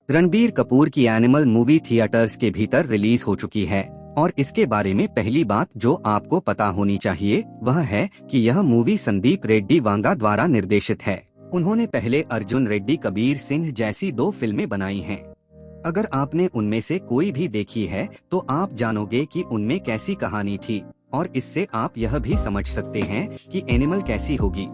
रणबीर कपूर की animal movie theatres के भीतर रिलीज हो चुकी है और इसके बारे में पहली बात जो आपको पता होनी चाहिए वह है कि यह मूवी संदीप रेड्डी वांगा द्वारा निर्देशित है। उन्होंने पहले अर्जुन रेड्डी कबीर सिंह जैसी 2 फिल्में बनाई हैं। अगर आपने उनमें से कोई भी देखी है तो आप जानोगे कि उनमें कैसी कहानी थी और इससे आप यह भी समझ सकते हैं कि एनिमल कैसी होगी।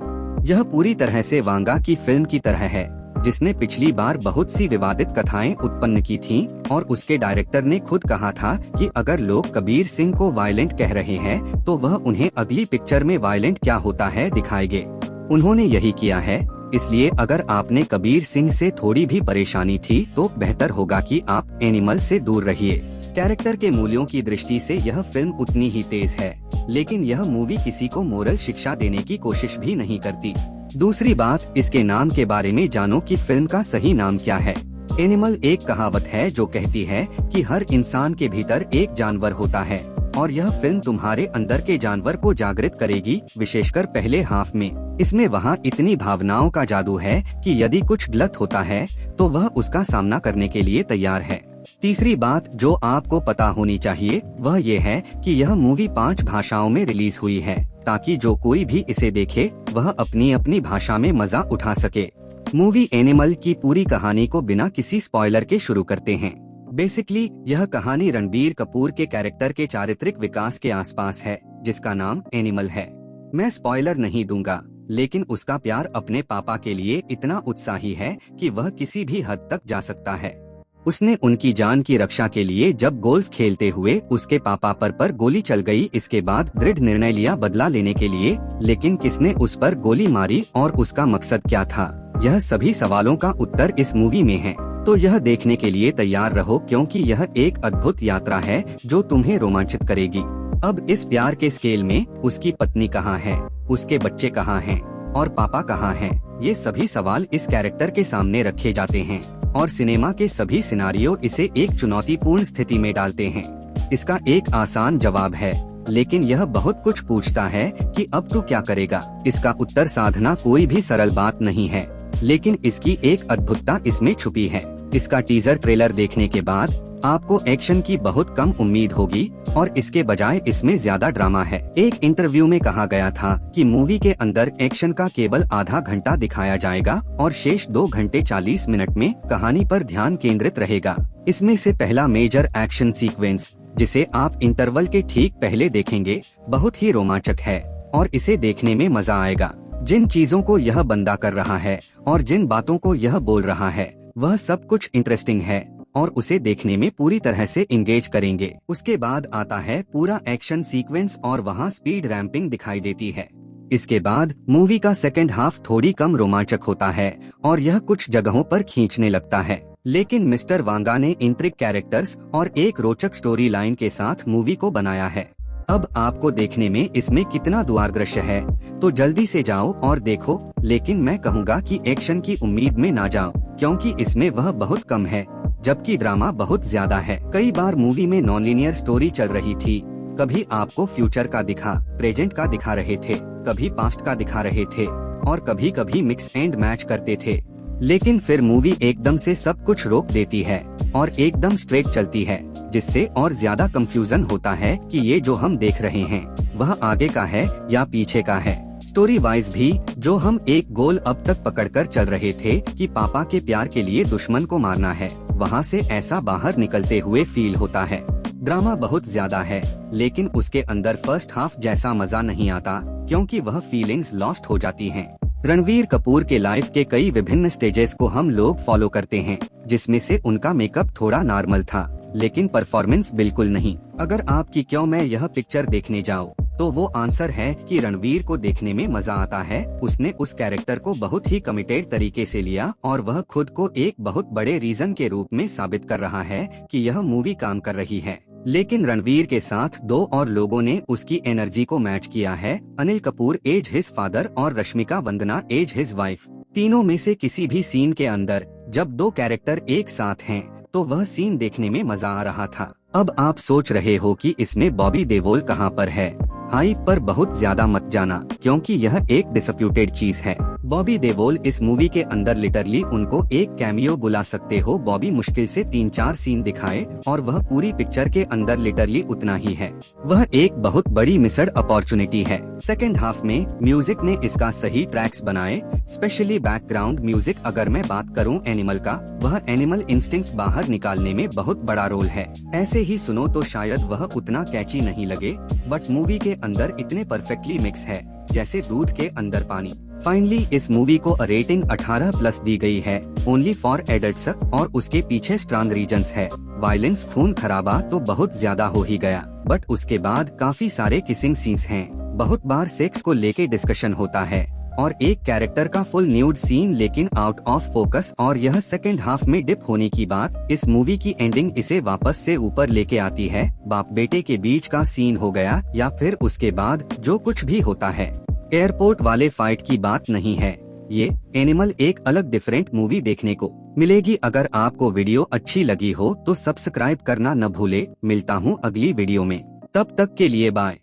यह पूरी तरह से वांगा की फिल्म की तरह है, जिसने पिछली बार बहुत सी विवादित कथाएं उत्पन्न की थीं और उसके डायरेक्टर ने खुद कहा था कि अगर लोग कबीर सिंह को वायलेंट कह रहे हैं तो वह उन्हें अगली पिक्चर में वायलेंट क्या होता है दिखाएंगे। उन्होंने यही किया है, इसलिए अगर आपने कबीर सिंह से थोड़ी भी परेशानी थी तो बेहतर होगा कि आप एनिमल से दूर रहिए। कैरेक्टर के मूल्यों की दृष्टि से यह फिल्म उतनी ही तेज है, लेकिन यह मूवी किसी को मोरल शिक्षा देने की कोशिश भी नहीं करती। दूसरी बात, इसके नाम के बारे में जानो कि फिल्म का सही नाम क्या है। एनिमल एक कहावत है जो कहती है कि हर इंसान के भीतर एक जानवर होता है और यह फिल्म तुम्हारे अंदर के जानवर को जागृत करेगी, विशेषकर पहले हाफ में। इसमें वहाँ इतनी भावनाओं का जादू है कि यदि कुछ गलत होता है तो वह उसका सामना करने के लिए तैयार है। तीसरी बात जो आपको पता होनी चाहिए वह ये है कि यह मूवी 5 भाषाओं में रिलीज हुई है, ताकि जो कोई भी इसे देखे वह अपनी अपनी भाषा में मजा उठा सके। मूवी एनिमल की पूरी कहानी को बिना किसी स्पॉइलर के शुरू करते हैं। बेसिकली यह कहानी रणबीर कपूर के कैरेक्टर के चारित्रिक विकास के आसपास है, जिसका नाम एनिमल है। मैं स्पॉइलर नहीं दूंगा, लेकिन उसका प्यार अपने पापा के लिए इतना उत्साही है कि वह किसी भी हद तक जा सकता है। उसने उनकी जान की रक्षा के लिए जब गोल्फ खेलते हुए उसके पापा पर गोली चल गई, इसके बाद दृढ़ निर्णय लिया बदला लेने के लिए, लेकिन किसने उस पर गोली मारी और उसका मकसद क्या था? यह सभी सवालों का उत्तर इस मूवी में है। तो यह देखने के लिए तैयार रहो, क्योंकि यह एक अद्भुत यात्रा है जो तुम्हें रोमांचित करेगी। अब इस प्यार के स्केल में उसकी पत्नी कहाँ है, उसके बच्चे कहाँ हैं और पापा कहाँ हैं? ये सभी सवाल इस कैरेक्टर के सामने रखे जाते हैं और सिनेमा के सभी सिनारियो इसे एक चुनौतीपूर्ण स्थिति में डालते हैं। इसका एक आसान जवाब है, लेकिन यह बहुत कुछ पूछता है कि अब तू क्या करेगा। इसका उत्तर साधना कोई भी सरल बात नहीं है, लेकिन इसकी एक अद्भुतता इसमें छुपी है। इसका टीजर ट्रेलर देखने के बाद आपको एक्शन की बहुत कम उम्मीद होगी और इसके बजाय इसमें ज्यादा ड्रामा है। एक इंटरव्यू में कहा गया था कि मूवी के अंदर एक्शन का केवल आधा घंटा दिखाया जाएगा और शेष 2 घंटे 40 मिनट में कहानी पर ध्यान केंद्रित रहेगा। इसमें से पहला मेजर एक्शन सीक्वेंस, जिसे आप इंटरवल के ठीक पहले देखेंगे, बहुत ही रोमांचक है और इसे देखने में मजा आएगा। जिन चीजों को यह बंदा कर रहा है और जिन बातों को यह बोल रहा है वह सब कुछ इंटरेस्टिंग है और उसे देखने में पूरी तरह से इंगेज करेंगे। उसके बाद आता है पूरा एक्शन सीक्वेंस और वहाँ स्पीड रैंपिंग दिखाई देती है। इसके बाद मूवी का सेकंड हाफ थोड़ी कम रोमांचक होता है और यह कुछ जगहों पर खींचने लगता है, लेकिन मिस्टर वांगा ने इंट्रिग कैरेक्टर्स और एक रोचक स्टोरी लाइन के साथ मूवी को बनाया है। अब आपको देखने में इसमें कितना दुआरदृश्य है, तो जल्दी से जाओ और देखो, लेकिन मैं कहूँगा कि एक्शन की उम्मीद में ना जाओ, क्योंकि इसमें वह बहुत कम है, जबकि ड्रामा बहुत ज्यादा है। कई बार मूवी में नॉन-लीनियर स्टोरी चल रही थी, कभी आपको फ्यूचर का दिखा, प्रेजेंट का दिखा रहे थे, कभी पास्ट का दिखा रहे थे और कभी कभी मिक्स एंड मैच करते थे। लेकिन फिर मूवी एकदम से सब कुछ रोक देती है और एकदम स्ट्रेट चलती है, जिससे और ज्यादा कंफ्यूजन होता है कि ये जो हम देख रहे हैं वह आगे का है या पीछे का है। स्टोरी वाइज भी जो हम एक गोल अब तक पकड़कर चल रहे थे कि पापा के प्यार के लिए दुश्मन को मारना है, वहाँ से ऐसा बाहर निकलते हुए फील होता है। ड्रामा बहुत ज्यादा है, लेकिन उसके अंदर फर्स्ट हाफ जैसा मजा नहीं आता, क्योंकि वह फीलिंग्स लॉस्ट हो जाती हैं। रणवीर कपूर के लाइफ के कई विभिन्न स्टेजेस को हम लोग फॉलो करते हैं, जिसमें से उनका मेकअप थोड़ा नॉर्मल था, लेकिन परफॉर्मेंस बिल्कुल नहीं। अगर आपकी क्यों मैं यह पिक्चर देखने जाऊँ, तो वो आंसर है कि रणवीर को देखने में मजा आता है। उसने उस कैरेक्टर को बहुत ही कमिटेड तरीके से लिया और वह खुद को एक बहुत बड़े रीजन के रूप में साबित कर रहा है कि यह मूवी काम कर रही है। लेकिन रणवीर के साथ 2 और लोगों ने उसकी एनर्जी को मैच किया है। Anil Kapoor as his father और Rashmika Mandanna as his wife. तीनों में से किसी भी सीन के अंदर जब 2 कैरेक्टर एक साथ हैं, तो वह सीन देखने में मजा आ रहा था। अब आप सोच रहे हो कि इसमें बॉबी देओल कहाँ पर है। हाइप पर बहुत ज्यादा मत जाना, क्योंकि यह एक डिस्प्यूटेड चीज है। बॉबी देओल इस मूवी के अंदर लिटरली उनको एक कैमियो बुला सकते हो। बॉबी मुश्किल से 3-4 सीन दिखाए और वह पूरी पिक्चर के अंदर लिटरली उतना ही है। वह एक बहुत बड़ी मिस्ड अपॉर्चुनिटी है। सेकेंड हाफ में म्यूजिक ने इसका सही ट्रैक्स बनाए, स्पेशली बैकग्राउंड म्यूजिक। अगर मैं बात करूं एनिमल का, वह एनिमल इंस्टिंक्ट बाहर निकालने में बहुत बड़ा रोल है। ऐसे ही सुनो तो शायद वह उतना कैची नहीं लगे, बट मूवी के अंदर इतने परफेक्टली मिक्स है जैसे दूध के अंदर पानी। फाइनली इस मूवी को रेटिंग 18+ दी गई है, ओनली फॉर एडल्ट्स, और उसके पीछे स्ट्रॉन्ग रीजंस है। वायलेंस, खून खराबा तो बहुत ज्यादा हो ही गया, बट उसके बाद काफी सारे किसिंग सीन्स हैं। बहुत बार सेक्स को लेके डिस्कशन होता है और एक कैरेक्टर का फुल न्यूड सीन लेकिन आउट ऑफ फोकस, और यह सेकंड हाफ में डिप होने की बात। इस मूवी की एंडिंग इसे वापस से ऊपर लेके आती है। बाप बेटे के बीच का सीन हो गया या फिर उसके बाद जो कुछ भी होता है। एयरपोर्ट वाले फाइट की बात नहीं है। ये एनिमल एक अलग डिफरेंट मूवी देखने को मिलेगी। अगर आपको वीडियो अच्छी लगी हो तो सब्सक्राइब करना न भूले। मिलता हूँ अगली वीडियो में, तब तक के लिए बाय।